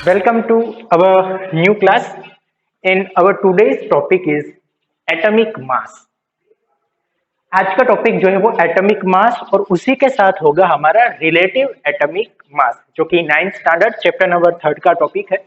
Welcome to our new class and our today's topic is atomic mass. आज का topic जो है वो एटॉमिक मास और उसी के साथ होगा हमारा रिलेटिव एटॉमिक मास जो कि 9th स्टैंडर्ड चैप्टर नंबर 3 का टॉपिक है।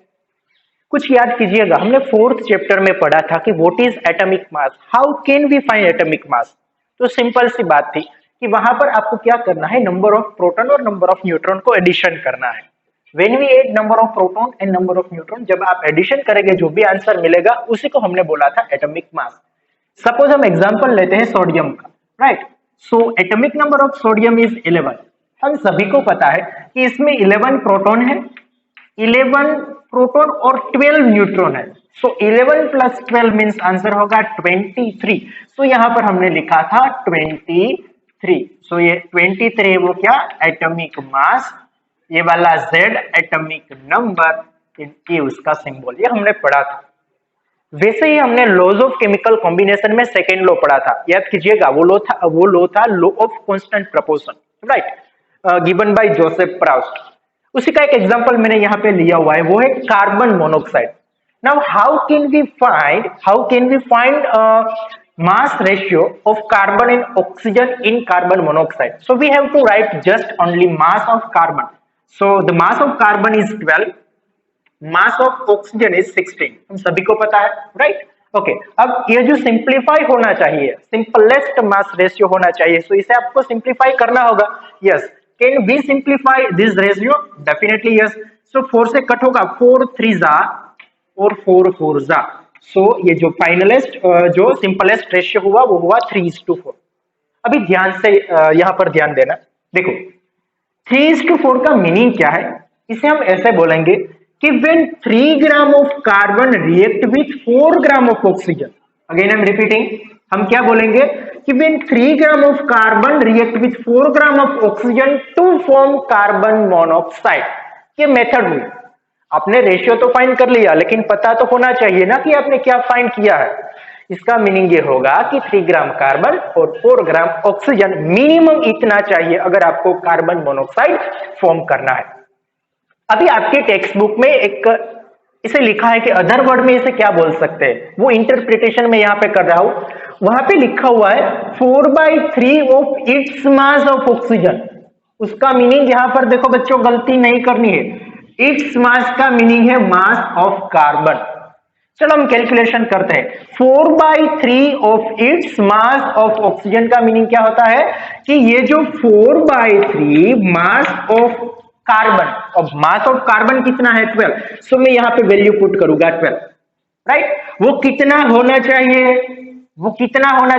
कुछ याद कीजिएगा, हमने 4th चैप्टर में पढ़ा था कि what is atomic mass, how can we find atomic mass. तो सिंपल सी बात थी कि वहां पर आपको क्या करना है, नंबर ऑफ प्रोटॉन और नंबर ऑफ न्यूट्रॉन को एडिशन करना है। When we add number of proton and number of neutron, जब आप एडिशन करेंगे जो भी आंसर मिलेगा उसी को हमने बोला था एटॉमिक मास। सपोज हम एग्जांपल लेते हैं सोडियम का, right. So atomic number of sodium is 11। हम सभी को पता है कि इसमें 11 प्रोटॉन है, 11 प्रोटॉन और 12 न्यूट्रॉन है। सो 11 प्लस 12 मीन्स आंसर होगा 23। सो यहाँ पर हमने लिखा था 23। सो ये 23 वो क्या, एटॉमिक मास। ये वाला Z एटॉमिक नंबर, ये उसका सिंबल, ये हमने पढ़ा था। वैसे ही हमने लॉज ऑफ केमिकल कॉम्बिनेशन में सेकेंड लॉ पढ़ा था, याद कीजिएगा। वो लॉ था law of constant proportion, right, given by Joseph Proust. उसी का एक एग्जांपल मैंने यहाँ पे लिया हुआ है, वो है carbon monoxide. Now how can we find mass ratio of carbon and oxygen in carbon monoxide? So we have to write just only mass of carbon. So the mass of carbon is 12, mass of oxygen is 16. हम सभी को पता है, right. Okay, अब ये जो simplify होना चाहिए, सिंपलेस्ट मास रेशियो होना चाहिए, सो इसे आपको सिंप्लीफाई करना होगा। Yes, can we simplify this ratio? Definitely yes. So 4 से कट होगा, 4 3 जा और 4 4 जा। सो ये जो फाइनलिस्ट जो सिंपलेस्ट रेशियो हुआ वो हुआ 3:4। अभी ध्यान से यहाँ पर ध्यान देना, देखो 3:4 का मीनिंग क्या है। इसे हम ऐसे बोलेंगे कि when 3 gram of carbon react with 4 gram of oxygen, again I am repeating, हम क्या बोलेंगे कि when 3 gram of carbon react with 4 gram of oxygen to form carbon monoxide. ये मेथड हुई। आपने रेशियो तो फाइंड कर लिया, लेकिन पता तो होना चाहिए ना कि आपने क्या फाइंड किया है। इसका मीनिंग ये होगा कि 3 ग्राम कार्बन और 4 ग्राम ऑक्सीजन, मिनिमम इतना चाहिए अगर आपको कार्बन मोनोऑक्साइड फॉर्म करना है। अभी आपके टेक्स्ट बुक में एक इसे लिखा है कि अदर वर्ड में इसे क्या बोल सकते हैं, वो इंटरप्रिटेशन में यहाँ पे कर रहा हूं। वहां पे लिखा हुआ है 4/3 of its mass of oxygen. उसका मीनिंग यहाँ पर देखो बच्चों, गलती नहीं करनी है। इट्स मास का मीनिंग है मास ऑफ कार्बन। चलो हम कैलकुलेशन करते हैं। 4/3 of its mass of oxygen का मीनिंग क्या होता है कि ये जो 4/3 मास ऑफ कार्बन, और मास ऑफ कार्बन कितना है 12। सो मैं यहाँ पे वैल्यू पुट करूंगा 12, राइट। वो कितना होना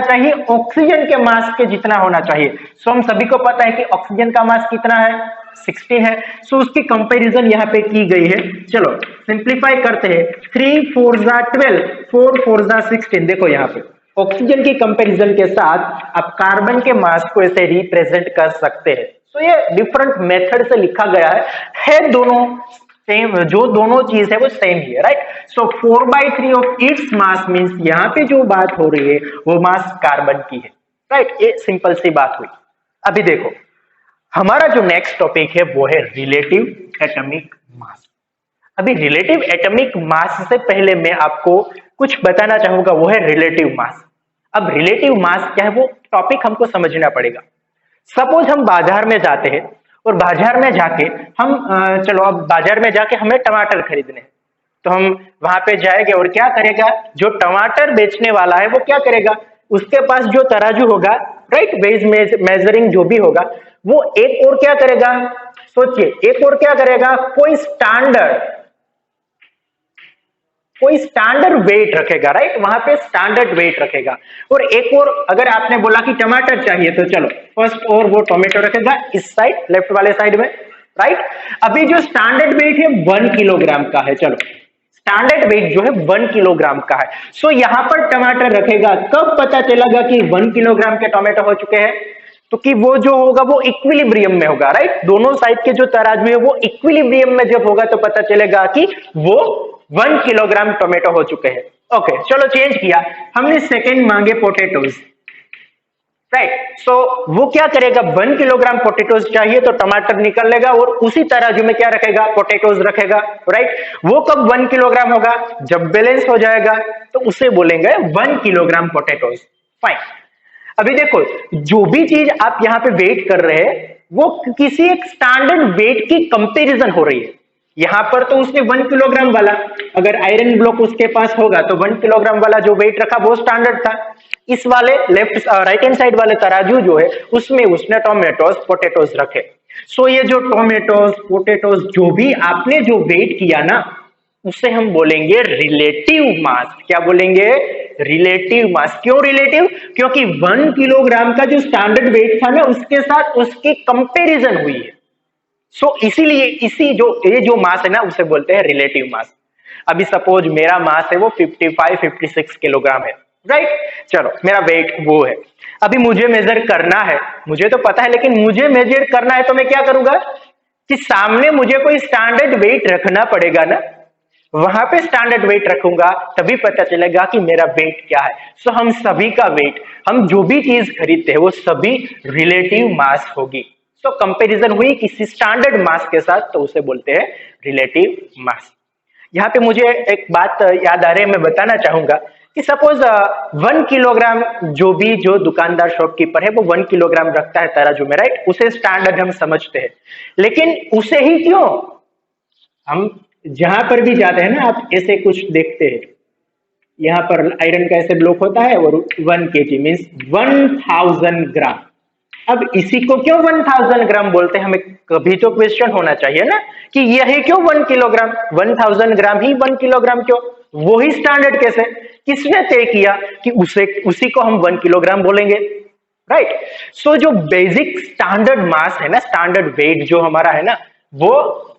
चाहिए, ऑक्सीजन के मास के जितना होना चाहिए। सो हम सभी को पता है कि ऑक्सीजन का मास कितना है, 16 है। सो उसकी कंपैरिजन यहाँ पे की गई है। चलो सिंप्लीफाई करते हैं, 3 4 जा 12, 4 4 जा 16। देखो यहाँ पे ऑक्सीजन की कंपैरिजन के साथ आप कार्बन के मास को ऐसे रिप्रेजेंट कर सकते हैं। तो ये डिफरेंट मेथड से लिखा गया है दोनों सेम, जो दोनों चीज है वो सेम ही है, right. So 4/3 of its mass means यहाँ पे जो बात हो रही है वो मास कार्बन की है, राइट। ये सिंपल सी बात हुई। अभी देखो हमारा जो नेक्स्ट टॉपिक है वो है रिलेटिव एटॉमिक मास। अभी रिलेटिव एटॉमिक मास से पहले मैं आपको कुछ बताना चाहूंगा, वो है रिलेटिव मास। अब रिलेटिव मास क्या है वो टॉपिक हमको समझना पड़ेगा। सपोज हम बाजार में जाते हैं और बाजार में जाके हम चलो अब बाजार में जाके हमें टमाटर खरीदने हैं, तो हम वहां पे जाएंगे और क्या करेगा, जो टमाटर बेचने वाला है वो क्या करेगा, उसके पास जो तराजू होगा, राइट, वेज मेजरिंग जो भी होगा, वो एक और क्या करेगा, सोचिए, एक और क्या करेगा, कोई स्टैंडर्ड वेट रखेगा, राइट। वहां पे स्टैंडर्ड वेट रखेगा। और एक और, अगर आपने बोला कि टमाटर चाहिए तो चलो फर्स्ट और वो टोमेटो रखेगा इस साइड, लेफ्ट वाले साइड में, राइट। अभी जो स्टैंडर्ड वेट है 1 किलोग्राम का है, चलो स्टैंडर्ड वेट जो है 1 किलोग्राम का है। सो यहां पर टमाटर रखेगा, कब पता चलेगा कि 1 किलोग्राम के टोमेटो हो चुके हैं, तो कि वो जो होगा वो इक्विलिब्रियम में होगा, राइट। दोनों साइड के जो तराजू है वो इक्विलिब्रियम में जब होगा तो पता चलेगा कि वो 1 किलोग्राम टोमेटो हो चुके हैं। ओके, चलो चेंज किया, हमने सेकंड मांगे पोटैटोज। राइट। सो वो क्या करेगा, 1 किलोग्राम पोटेटोज चाहिए तो टमाटर निकल लेगा और उसी तराजू में क्या रखेगा, पोटेटोज रखेगा। राइट। वो कब 1 किलोग्राम होगा, जब बैलेंस हो जाएगा तो उसे बोलेंगे 1 किलोग्राम पोटेटोज। फाइन। अभी देखो, जो भी चीज आप यहाँ पे वेट कर रहे हैं वो किसी एक स्टैंडर्ड वेट की कंपैरिजन हो रही है। यहां पर तो उसने 1 किलोग्राम वाला, अगर आयरन ब्लॉक उसके पास होगा तो 1 किलोग्राम वाला जो वेट रखा वो स्टैंडर्ड था। इस वाले लेफ्ट राइट हैंड साइड वाले तराजू जो है उसमें उसने टोमेटोज पोटेटोज रखे। सो ये जो टोमेटोज पोटेटोज जो भी आपने जो वेट किया ना, उसे हम बोलेंगे रिलेटिव मास। क्या बोलेंगे, रिलेटिव मास। क्यों रिलेटिव, क्योंकि 1 किलोग्राम का जो स्टैंडर्ड वेट था ना उसके साथ उसकी कंपैरिजन हुई है। सो इसीलिए इसी जो ये जो मास है ना उसे बोलते हैं रिलेटिव मास। अभी सपोज मेरा मास है वो 55-56 किलोग्राम है। राइट। चलो मेरा वेट वो है। अभी मुझे मेजर करना है, मुझे तो पता है लेकिन मुझे मेजर करना है तो मैं क्या करूंगा कि सामने मुझे कोई स्टैंडर्ड वेट रखना पड़ेगा ना, वहां पे स्टैंडर्ड वेट रखूंगा तभी पता चलेगा कि मेरा वेट क्या है। सो हम सभी का वेट, हम जो भी चीज खरीदते हैं वो सभी रिलेटिव मास होगी। सो कंपैरिजन हुई किसी स्टैंडर्ड मास के साथ तो उसे बोलते हैं रिलेटिव मास। यहाँ पे मुझे एक बात याद आ रही है, मैं बताना चाहूंगा कि सपोज 1 किलोग्राम जो भी जो दुकानदार शॉपकीपर है वो 1 किलोग्राम रखता है तराजू में। राइट। उसे स्टैंडर्ड हम समझते हैं, लेकिन उसे ही क्यों, हम जहां पर भी जाते हैं ना आप ऐसे कुछ देखते हैं, यहाँ पर आयरन का ऐसे ब्लॉक होता है और 1 kg मीन्स 1000 ग्राम। अब इसी को क्यों 1000 ग्राम बोलते हैं, हमें कभी तो क्वेश्चन होना चाहिए ना कि यह क्यों 1 किलोग्राम, 1000 ग्राम ही 1 किलोग्राम क्यों, वो ही स्टैंडर्ड कैसे, किसने तय किया कि उसी को हम 1 किलोग्राम बोलेंगे। राइट। सो जो बेसिक स्टैंडर्ड मास है ना, स्टैंडर्ड वेट जो हमारा है ना, वो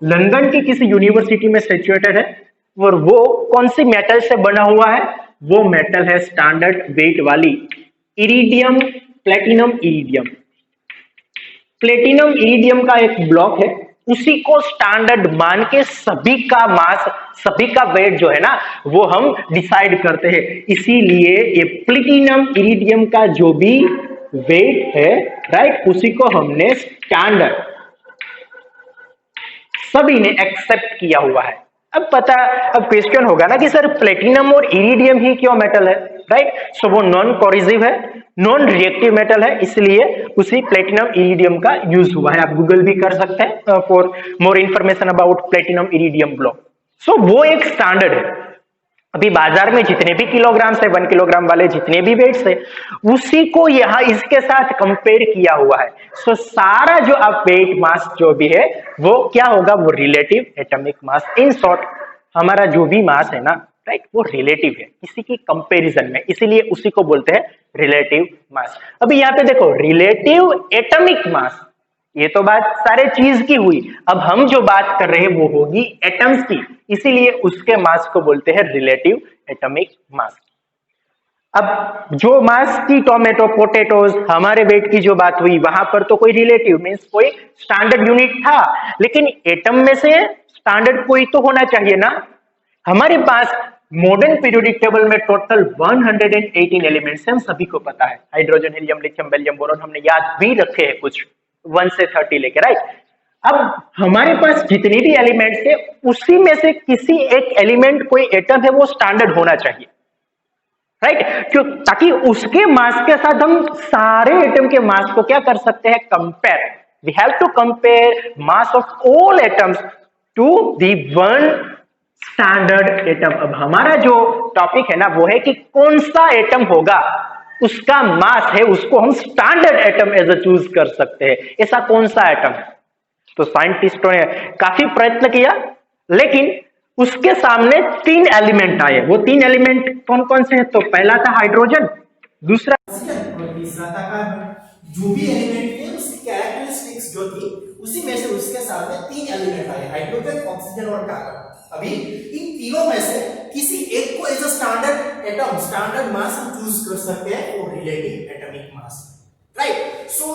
लंदन की किसी यूनिवर्सिटी में सिचुएटेड है और वो कौन सी मेटल से बना हुआ है, वो मेटल है स्टैंडर्ड वेट वाली iridium, platinum iridium. Platinum iridium का एक ब्लॉक है, उसी को स्टैंडर्ड मान के सभी का मास, सभी का वेट जो है ना वो हम डिसाइड करते हैं। इसीलिए ये प्लेटिनम इरिडियम का जो भी वेट है, राइट, उसी को हमने स्टैंडर्ड सभी ने एक्सेप्ट किया हुआ है। अब क्वेश्चन होगा ना कि सर प्लेटिनम और इरिडियम ही क्यों मेटल है। राइट। सो वो नॉन कोरिजिव है, नॉन रिएक्टिव मेटल है, इसलिए उसी प्लेटिनम इरिडियम का यूज हुआ है। आप गूगल भी कर सकते हैं for more information about platinum iridium block. So वो एक स्टैंडर्ड है। अभी बाजार में जितने भी किलोग्राम से 1 किलोग्राम वाले जितने भी वेट्स है उसी को यहाँ इसके साथ कंपेयर किया हुआ है। सो सारा जो आप वेट मास जो भी है वो क्या होगा, वो relative atomic mass. In short हमारा जो भी मास है ना, राइट, वो रिलेटिव है किसी की कंपैरिजन में, इसीलिए उसी को बोलते हैं रिलेटिव मास। अभी यहाँ पे देखो रिलेटिव एटॉमिक मास, ये तो बात सारे चीज की हुई। अब हम जो बात कर रहे हैं वो होगी एटम्स की, इसीलिए उसके मास को बोलते हैं रिलेटिव एटॉमिक मास। अब जो मास की टोमेटो पोटेटोज हमारे वेट की जो बात हुई वहां पर तो कोई रिलेटिव मींस कोई स्टैंडर्ड यूनिट था, लेकिन एटम में से स्टैंडर्ड कोई तो होना चाहिए ना। हमारे पास मॉडर्न पीरियोडिक टेबल में टोटल 118 एलिमेंट्स हैं, हम सभी को पता है। Hydrogen, helium, lithium, beryllium, boron हमने याद भी रखे हैं कुछ 1 से 30 लेके। राइट। अब हमारे पास जितने भी एलिमेंट्स है उसी में से किसी एक एलिमेंट कोई एटम है वो स्टैंडर्ड होना चाहिए। राइट। क्यों, ताकि उसके मास के साथ हम सारे एटम के मास को क्या कर सकते हैं, compare. We have to compare mass of all atoms to the one standard atom. अब हमारा जो टॉपिक है ना वो है कि कौन सा एटम होगा उसका मास है उसको हम standard atom as a choose कर सकते हैं। ऐसा कौन सा एटम है, तो साइंटिस्टों ने काफी प्रयत्न किया, लेकिन उसके सामने 3 एलिमेंट आए। वो 3 एलिमेंट कौन कौन से हैं, तो पहला था हाइड्रोजन, दूसरा ऑक्सीजन और तीसरा था कार्बन। जो भी एलिमेंट थे उसकी कैरेक्टरिस्टिक्स जो थी उसी में से उसके साथ में 3 एलिमेंट आए, हाइड्रोजन, ऑक्सीजन और कार्बन। अभी इन तीनों में से किसी एक को as a standard atom, standard mass हम चूज कर सकते हैं, वो relative atomic mass. Right. So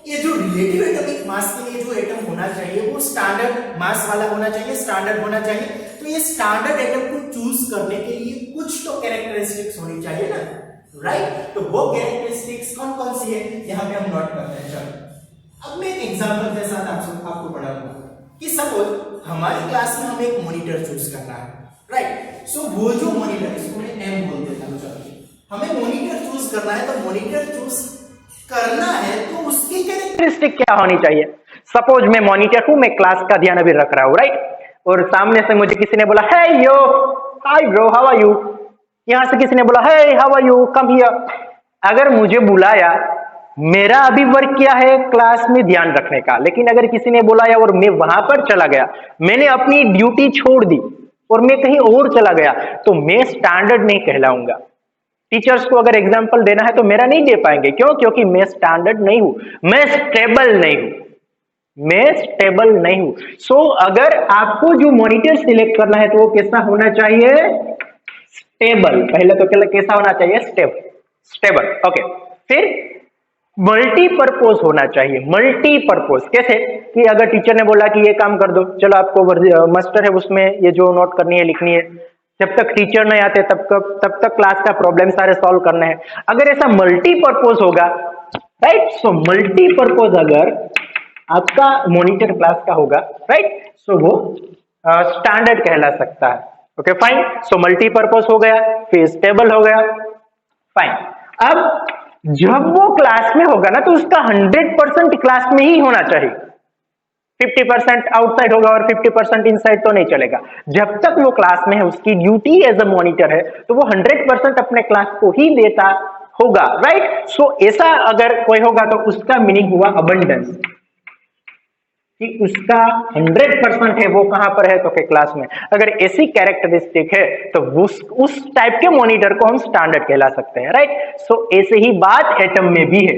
ये जो रिलेटिव एटॉमिक मास के लिए जो एटम होना चाहिए वो स्टैंडर्ड मास वाला होना चाहिए, स्टैंडर्ड होना चाहिए। तो ये स्टैंडर्ड एटम को चूज करने के लिए कुछ तो कैरेक्टरिस्टिक्स होनी चाहिए ना, राइट। तो वो कैरेक्टरिस्टिक्स कौन कौन सी है यहां पे हम नोट करते हैं। चलो अब मैं एक एग्जांपल के साथ आपको पढ़ाऊंगा कि सपोज हमारी क्लास में हमें एक मॉनिटर चूज करना है, राइट। सो वो जो मॉनिटर, इसको मैं एम बोल देता हूं, चलो हमें मॉनिटर चूज करना है, तो मॉनिटर चूज करना है तो उसकी कैरेक्टरिस्टिक क्या होनी चाहिए। सपोज मैं मॉनिटर हूं, मैं क्लास का ध्यान अभी रख रहा हूं, राइट, और सामने से मुझे किसी ने बोला hey yo, hi bro, how are you. यहां से किसी ने बोला hey how are you, come here. अगर मुझे बुलाया, मेरा अभी वर्क क्या है क्लास में ध्यान रखने का, लेकिन अगर किसी ने बुलाया और मैं वहां पर चला गया, मैंने अपनी ड्यूटी छोड़ दी और मैं कहीं और चला गया, तो मैं स्टैंडर्ड नहीं कहलाऊंगा। टीचर्स को अगर एग्जाम्पल देना है तो मेरा नहीं दे पाएंगे, क्यों? क्योंकि मैं स्टैंडर्ड नहीं हूं, मैं स्टेबल नहीं हूं, मैं स्टेबल नहीं हूं। सो अगर आपको जो मॉनिटर सिलेक्ट करना है तो वो कैसा होना चाहिए? स्टेबल। पहले तो कैसा होना चाहिए? स्टेबल। ओके, फिर मल्टीपर्पज होना चाहिए। मल्टीपर्पज कैसे? कि अगर टीचर ने बोला कि ये काम कर दो, चलो आपको मास्टर है उसमें ये जो नोट करनी है, लिखनी है, जब तक टीचर नहीं आते तब तक क्लास का प्रॉब्लम सारे सॉल्व करने हैं। अगर ऐसा मल्टीपर्पज होगा, राइट, सो मल्टीपर्पज अगर आपका मॉनिटर क्लास का होगा, राइट, सो वो स्टैंडर्ड कहला सकता है। ओके फाइन, सो मल्टीपर्पज हो गया, फिर स्टेबल हो गया, फाइन। अब जब वो क्लास में होगा ना, तो उसका 100% क्लास में ही होना चाहिए। 50% आउटसाइड होगा और 50% इनसाइड तो नहीं चलेगा। जब तक वो क्लास में है, उसकी ड्यूटी एज अ मॉनिटर है, तो वो 100% अपने क्लास को ही देता होगा, राइट। सो ऐसा अगर कोई होगा तो उसका मीनिंग हुआ अबंडेंस, कि उसका 100% है वो कहां पर है, तो के क्लास में। अगर ऐसी कैरेक्टरिस्टिक है तो उस टाइप के मॉनिटर को हम स्टैंडर्ड कहला सकते हैं, राइट। सो ऐसे ही बात एटम में भी है।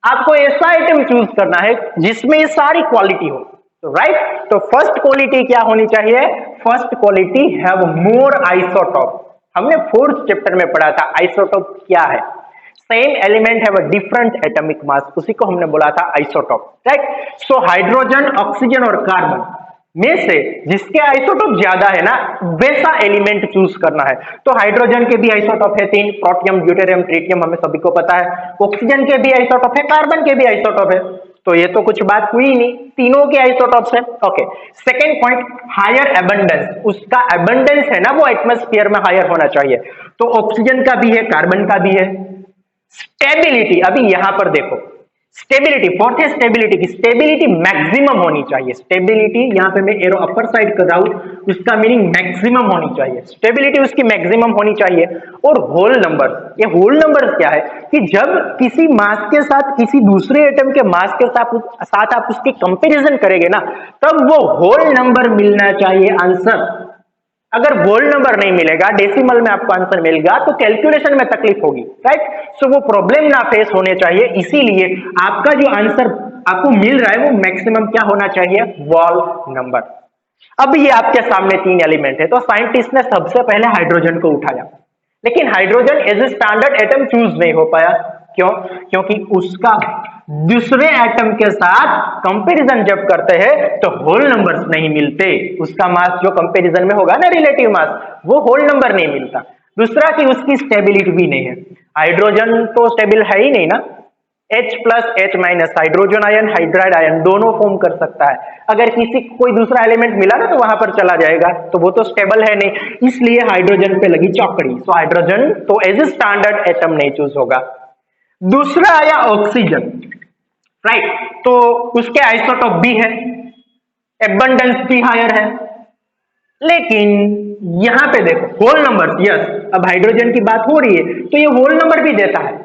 आपको ऐसा एटम चूज करना है जिसमें ये सारी क्वालिटी हो, तो राइट। तो फर्स्ट क्वालिटी क्या होनी चाहिए? First quality have more isotope. हमने 4th चैप्टर में पढ़ा था आइसोटॉप क्या है। Same element have a different atomic mass, उसी को हमने बोला था isotope, right. So hydrogen, oxygen और कार्बन में से जिसके आइसोटॉप ज्यादा है ना, वैसा एलिमेंट चूज करना है। तो हाइड्रोजन के भी आइसोटॉप है 3, प्रोटियम, ड्यूटेरियम, ट्रिटियम, हमें सभी को पता है। ऑक्सीजन के भी आइसोटॉप है, कार्बन के भी आइसोटॉप है, तो ये तो कुछ बात हुई नहीं, तीनों के आइसोटॉप्स है। Okay, second point, higher abundance. उसका एबंडेंस है ना वो एटमॉस्फेयर में हायर होना चाहिए। तो ऑक्सीजन का भी है, कार्बन का भी है। स्टेबिलिटी, अभी यहां पर देखो, स्टेबिलिटी, फोर्थ है स्टेबिलिटी की स्टेबिलिटी मैक्सिमम होनी चाहिए। स्टेबिलिटी यहां पे मैं एरो अपर साइड कर रहा हूं, उसका मीनिंग मैक्सिमम होनी चाहिए, स्टेबिलिटी उसकी मैक्सिमम होनी चाहिए। और होल नंबर, ये होल नंबर क्या है कि जब किसी मास के साथ किसी दूसरे एटम के मास के साथ आप उसकी कंपैरिजन करेंगे ना, तब वो होल नंबर मिलना चाहिए आंसर। अगर होल नंबर नहीं मिलेगा, डेसिमल में आपको आंसर मिलेगा, तो कैलकुलेशन में तकलीफ होगी, राइट। सो वो प्रॉब्लम ना फेस होने चाहिए, इसीलिए आपका जो आंसर आपको मिल रहा है वो मैक्सिमम क्या होना चाहिए? Wall number. अब ये आपके सामने 3 एलिमेंट है, तो साइंटिस्ट ने सबसे पहले हाइड्रोजन को उठाया, लेकिन hydrogen as a standard atom choose नहीं हो पाया। क्यों? क्योंकि उसका दूसरे एटम के साथ कंपैरिजन जब करते हैं तो होल नंबर्स नहीं मिलते। उसका मास जो कंपैरिजन में होगा ना, रिलेटिव मास, वो होल नंबर नहीं मिलता। दूसरा कि उसकी स्टेबिलिटी भी नहीं है। हाइड्रोजन तो स्टेबल है ही नहीं ना, H plus H minus, hydrogen ion, hydride ion दोनों फॉर्म कर सकता है। अगर किसी कोई दूसरा एलिमेंट मिला ना तो वहां पर चला जाएगा, तो वो तो स्टेबल है नहीं, इसलिए हाइड्रोजन पे लगी चौकड़ी। सो हाइड्रोजन तो एज ए स्टैंडर्ड एटम नहीं चूज होगा। दूसरा आया ऑक्सीजन, राइट, तो उसके आइसोटॉप भी है, एबंडेंस भी हायर है, लेकिन यहां पे देखो होल नंबर, यस, अब हाइड्रोजन की बात हो रही है तो ये होल नंबर भी देता है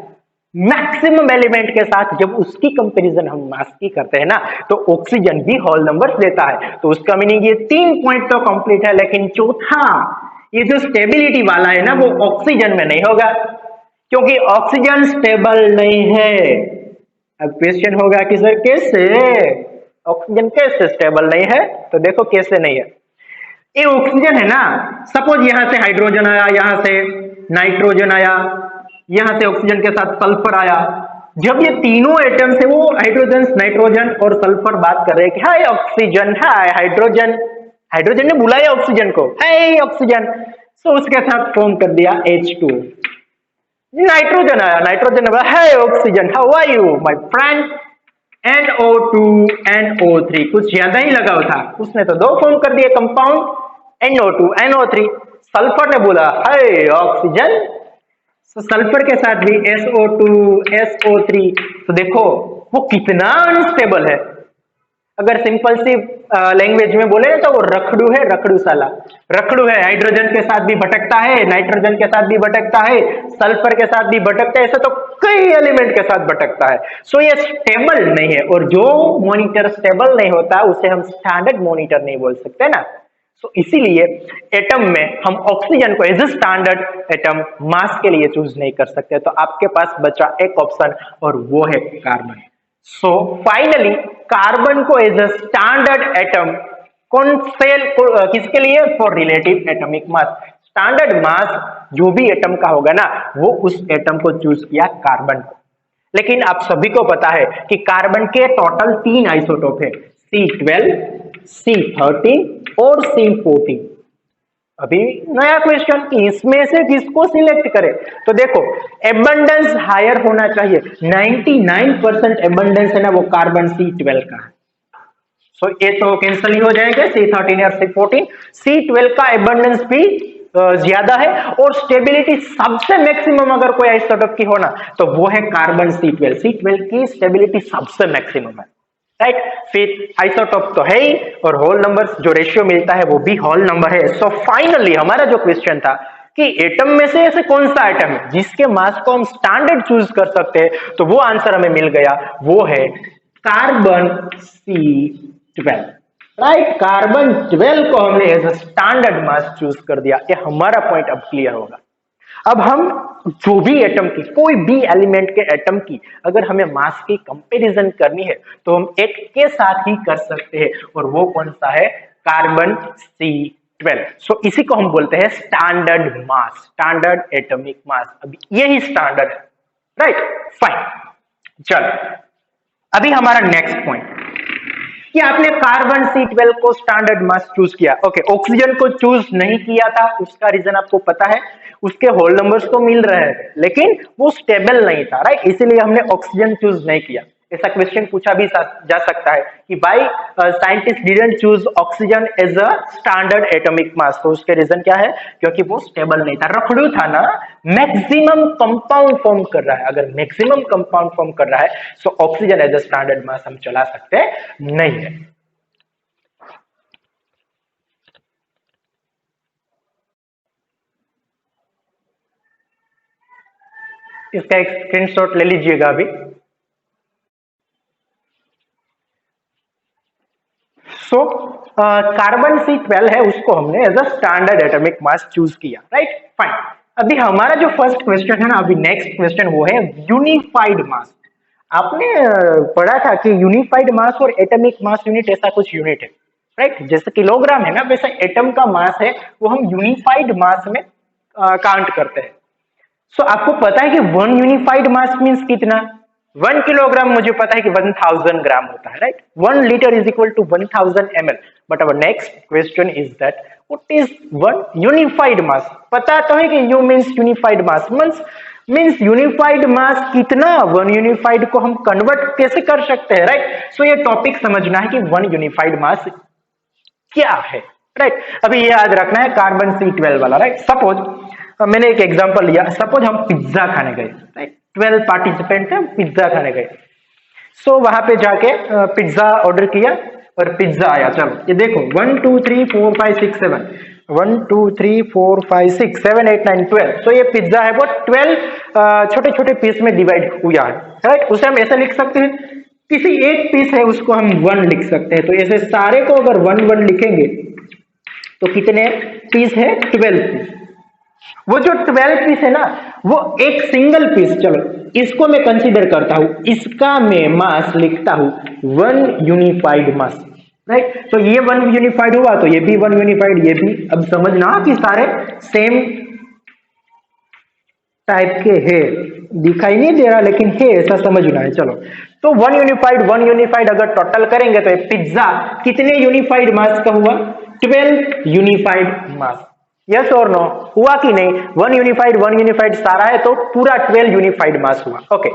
मैक्सिमम एलिमेंट के साथ। जब उसकी कंपैरिजन हम मास की करते हैं ना, तो ऑक्सीजन भी होल नंबर्स देता है। तो उसका मीनिंग ये 3 पॉइंट तो कंप्लीट है, लेकिन चौथा ये जो स्टेबिलिटी वाला है ना, वो ऑक्सीजन में नहीं होगा, क्योंकि ऑक्सीजन स्टेबल नहीं है। अब क्वेश्चन होगा कि सर कैसे, ऑक्सीजन कैसे स्टेबल नहीं है? तो देखो कैसे नहीं है। ये ऑक्सीजन है ना, सपोज यहां से हाइड्रोजन आया, यहां से नाइट्रोजन आया, यहां से ऑक्सीजन के साथ सल्फर आया। जब ये तीनों एटम से वो हाइड्रोजन, नाइट्रोजन और सल्फर बात कर रहे हैं कि हाय ऑक्सीजन, हाय हाइड्रोजन, हाइड्रोजन ने बुलाया ऑक्सीजन को, हाय ऑक्सीजन, सो उसके साथ फॉर्म कर दिया H2। नाइट्रोजन आया, नाइट्रोजन बोला है oxygen, how are you my friend. NO2 NO3 कुछ ज्यादा ही लगाव था, उसने तो दो फॉर्म कर दिए कंपाउंड NO2 NO3। सल्फर ने बोला है ऑक्सीजन, तो सल्फर के साथ भी SO2 SO3। तो देखो वो कितना अनस्टेबल है। अगर सिंपल सी लैंग्वेज में बोले तो वो रखड़ू है, रखड़ू साला रखड़ू है। हाइड्रोजन के साथ भी भटकता है, नाइट्रोजन के साथ भी भटकता है, सल्फर के साथ भी भटकता है, ऐसे तो कई एलिमेंट के साथ भटकता है। सो ये स्टेबल नहीं है, और जो मॉनिटर स्टेबल नहीं होता उसे हम स्टैंडर्ड मॉनिटर नहीं बोल सकते ना। सो इसीलिए एटम में हम ऑक्सीजन को एज ए स्टैंडर्ड एटम मास के लिए चूज नहीं कर सकते। तो आपके पास बचा एक ऑप्शन और वो है कार्बन। सो फाइनली कार्बन को एज अ स्टैंडर्ड एटम कौन से किसके लिए, for relative atomic mass. Standard mass जो भी एटम का होगा ना वो उस एटम को चूज किया कार्बन को। लेकिन आप सभी को पता है कि कार्बन के टोटल 3 आइसोटोप है, C12 C13 और C14। अभी नया क्वेश्चन कि इसमें से किसको सिलेक्ट करें। तो देखो एबंडेंस हायर होना चाहिए, 99% एबंडेंस है ना वो कार्बन C12 का है। सो ये तो कैंसिल ही हो जाएगा, C13 और C14। C12 का एबंडेंस भी ज्यादा है, और स्टेबिलिटी सबसे मैक्सिमम अगर कोई आइसोटोप की हो ना तो वो है कार्बन C12। C12 की स्टेबिलिटी सबसे मैक्सिमम है, राइट। फिर आइसोटोप तो है ही, और होल नंबर जो रेशियो मिलता है वो भी होल नंबर है। सो फाइनली हमारा जो क्वेश्चन था कि एटम में से ऐसे कौन सा एटम है जिसके मास को हम स्टैंडर्ड चूज कर सकते हैं, तो वो आंसर हमें मिल गया, वो है कार्बन C12, राइट। कार्बन 12 को हमने as a standard mass choose कर दिया। ये हमारा पॉइंट अब क्लियर होगा। अब हम जो भी एटम की, कोई भी एलिमेंट के एटम की अगर हमें मास की कंपैरिजन करनी है तो हम एक के साथ ही कर सकते हैं, और वो कौन सा है, कार्बन C12। सो इसी को हम बोलते हैं स्टैंडर्ड मास, स्टैंडर्ड एटॉमिक मास। अभी यही स्टैंडर्ड है, राइट, फाइन। चलो अभी हमारा नेक्स्ट पॉइंट कि आपने कार्बन C12 को स्टैंडर्ड मास चूज किया, ओके। ऑक्सीजन को चूज नहीं किया था, उसका रीजन आपको पता है, उसके होल नंबर्स तो मिल रहे हैं लेकिन वो स्टेबल नहीं था, राइट। इसीलिए हमने ऑक्सीजन चूज नहीं किया। ऐसा क्वेश्चन पूछा भी जा सकता है कि भाई scientist didn't choose oxygen as a standard atomic mass, तो उसके रीजन क्या है, क्योंकि वो स्टेबल नहीं था, रखड़ू था ना, मैक्सिमम कंपाउंड फॉर्म कर रहा है। अगर मैक्सिमम कंपाउंड फॉर्म कर रहा है तो oxygen as a standard mass हम चला सकते नहीं है। इसका एक स्क्रीनशॉट ले लीजिएगा अभी। सो कार्बन C12 है, उसको हमने as a standard atomic mass choose किया, राइट, फाइन। अभी हमारा जो फर्स्ट क्वेश्चन है ना, अभी नेक्स्ट क्वेश्चन वो है यूनिफाइड मास। आपने पढ़ा था कि यूनिफाइड मास और एटॉमिक मास यूनिट ऐसा कुछ यूनिट है, राइट। जैसे किलोग्राम है ना, वैसे एटम का मास है वो हम यूनिफाइड मास में काउंट करते हैं। सो आपको पता है कि 1 यूनिफाइड मास मींस कितना, 1 किलोग्राम मुझे पता है कि 1000 ग्राम होता है, right. 1 litre is equal to 1000 ml। But our next question is that what is 1 unified mass. पता तो है कि U means unified mass means unified mass कितना, 1 यूनिफाइड को हम कन्वर्ट कैसे कर सकते हैं, राइट। सो ये टॉपिक समझना है कि 1 यूनिफाइड मास क्या है, राइट। अभी ये याद रखना है कार्बन C12 वाला, राइट। सपोज मैंने एक एग्जांपल लिया, सपोज हम पिज्जा खाने गए, राइट, 12 पार्टिसिपेंट थे, पिज्जा खाने गए। सो वहां पे जाके पिज्जा ऑर्डर किया और पिज्जा आया। चलो ये देखो 1 2 3 4 5 6 7 1 2 3 4 5 6 7 8 9 12। सो ये पिज्जा है वो 12 छोटे छोटे पीस में डिवाइड हुआ है, राइट। उसे हम ऐसे लिख सकते हैं, किसी एक पीस है उसको हम 1 लिख सकते हैं। तो ऐसे सारे को अगर 1 1 लिखेंगे तो कितने पीस है, 12 पीस। वो जो 12 पीस है ना वो एक सिंगल पीस, चलो इसको मैं कंसीडर करता हूं, इसका मैं मास लिखता हूं 1 यूनिफाइड मास, राइट। तो ये 1 यूनिफाइड हुआ तो ये भी 1 यूनिफाइड, ये भी। अब समझना कि सारे सेम टाइप के है, दिखाई नहीं दे रहा लेकिन है, ऐसा समझना है। चलो तो 1 यूनिफाइड अगर टोटल करेंगे तो पिज्जा कितने यूनिफाइड मास का हुआ, 12 यूनिफाइड मास। यस और नो, हुआ कि नहीं? वन यूनिफाइड सारा है तो पूरा 12 यूनिफाइड मास हुआ। ओके,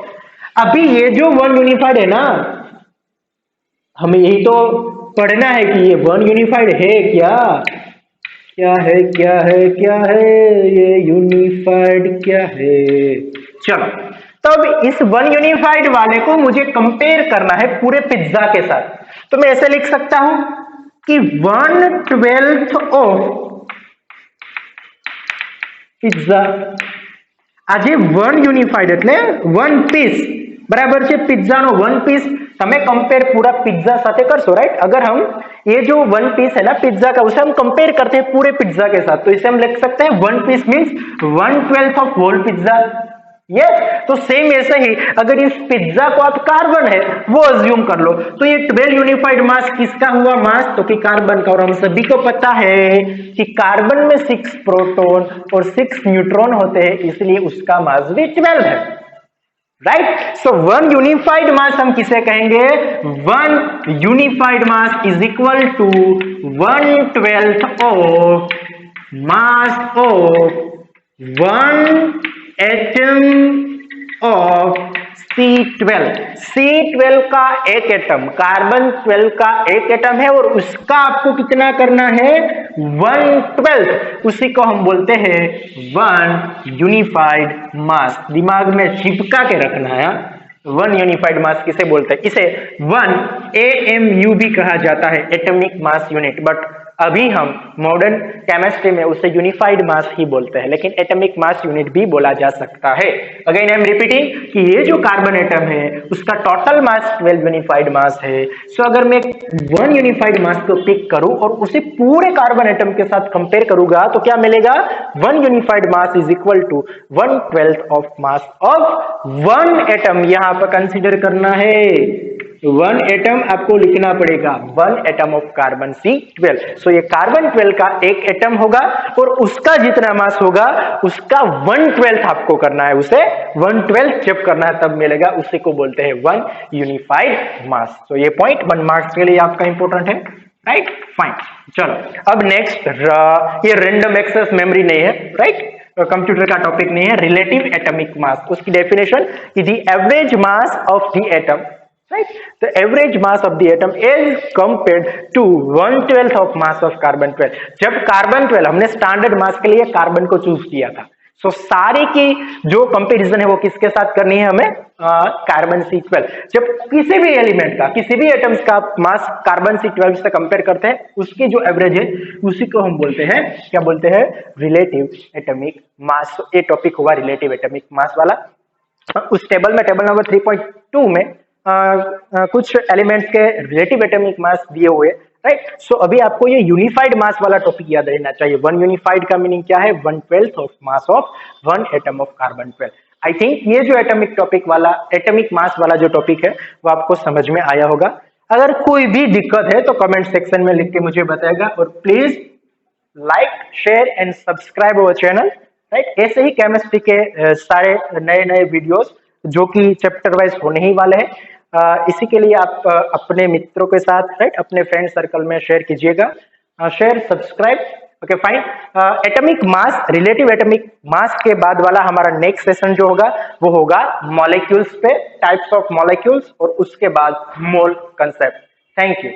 अभी ये जो वन यूनिफाइड है ना, हमें यही तो पढ़ना है कि ये वन यूनिफाइड है क्या, क्या है क्या है क्या है, ये यूनिफाइड क्या है। चलो, तो अब इस वन यूनिफाइड वाले को मुझे कंपेयर करना है पूरे पिज्जा के साथ, तो मैं ऐसे लिख सकता हूं कि 1/12 ऑफ पिज्जा આજે વન યુનિફાઈડ એટલે વન પીસ બરાબર છે પિઝાનો वन पीस તમે कंपेयर पूरा पिज्जा साथे करसो, राइट? अगर हम ये जो वन पीस है ना पिज्जा का, उसे हम कंपेयर करते हैं पूरे पिज्जा के साथ, तो इसे हम लिख सकते हैं one piece means 1/12 of whole pizza. Yes, तो सेम ऐसे ही अगर इस पिज्जा को आप कार्बन है वो अज्यूम कर लो, तो ये 12 यूनिफाइड मास किसका हुआ मास, तो कि कार्बन का। और हम सभी को पता है कि कार्बन में 6 प्रोटॉन और 6 न्यूट्रॉन होते हैं, इसलिए उसका मास भी 12 है, right? So one unified mass हम किसे कहेंगे? One unified mass is equal to 1/12 of mass of one atom of C12। C12 का एक एटम, कार्बन 12 का एक एटम है और उसका आपको कितना करना है? 1/12। उसी को हम बोलते हैं वन यूनिफाइड मास। दिमाग में चिपका के रखना है। वन यूनिफाइड मास किसे बोलते हैं? इसे 1 AMU भी कहा जाता है, एटॉमिक मास यूनिट, बट अभी हम मॉडर्न केमिस्ट्री में उसे यूनिफाइड मास ही बोलते हैं, लेकिन एटॉमिक मास यूनिट भी बोला जा सकता है। अगेन आई एम रिपीटिंग कि ये जो कार्बन एटम है उसका टोटल मास 12 यूनिफाइड मास है। सो अगर मैं वन यूनिफाइड मास को पिक करूं और उसे पूरे कार्बन एटम के साथ कंपेयर करूंगा तो क्या मिलेगा? One unified mass is equal to 1/12 of mass of one atom. यहां पर कंसीडर करना है वन एटम, आपको लिखना पड़ेगा one atom of carbon C12। सो ये कार्बन 12 का एक एटम होगा और उसका जितना मास होगा उसका 1/12 आपको करना है, उसे 1/12 जब करना है तब मिलेगा, उसी को बोलते हैं वन यूनिफाइड मास। तो ये पॉइंट 1 मार्क्स के लिए आपका इंपॉर्टेंट है, राइट? फाइन। चलो अब नेक्स्ट, ये रैंडम एक्सेस मेमोरी नहीं है, राइट? कंप्यूटर का टॉपिक नहीं है, रिलेटिव एटॉमिक मास। उसकी डेफिनेशन कि the average mass of the atom, right? The average mass of the atom is compared to 1/12 of mass of carbon 12। जब कार्बन 12 हमने स्टैंडर्ड मास के लिए कार्बन को चूज किया था, सो सारी की जो कंपैरिजन है वो किसके साथ करनी है हमें? Carbon C12। जब किसी भी एलिमेंट का, किसी भी एटम्स का मास कार्बन C12 से कंपेयर करते हैं, उसकी जो एवरेज है उसी को हम बोलते हैं, क्या बोलते हैं? रिलेटिव एटॉमिक मास। ये टॉपिक हुआ रिलेटिव एटॉमिक मास वाला। उस टेबल में, टेबल नंबर 3.2 में कुछ एलिमेंट्स के रिलेटिव एटॉमिक मास दिए हुए, राइट? सो अभी आपको ये यूनिफाइड मास वाला टॉपिक याद रहना चाहिए। वन यूनिफाइड का मीनिंग क्या है? 1/12 of mass of one atom of carbon 12। I think ये जो एटॉमिक टॉपिक वाला, एटॉमिक मास वाला जो टॉपिक है वो आपको समझ में आया होगा। अगर कोई भी दिक्कत है तो कमेंट सेक्शन में लिख के मुझे बताएगा, और please like, share and subscribe our channel, right? ऐसे ही केमिस्ट्री के सारे नए नए वीडियोस जो कि चैप्टर वाइज होने ही वाले हैं, इसी के लिए आप अपने मित्रों के साथ, राइट, अपने फ्रेंड सर्कल में शेयर कीजिएगा। Share, subscribe, okay fine. Atomic mass, relative atomic मास के बाद वाला हमारा नेक्स्ट सेशन जो होगा वो होगा मॉलिक्यूल्स पे, टाइप्स ऑफ मॉलिक्यूल्स, और उसके बाद मोल कंसेप्ट। Thank you.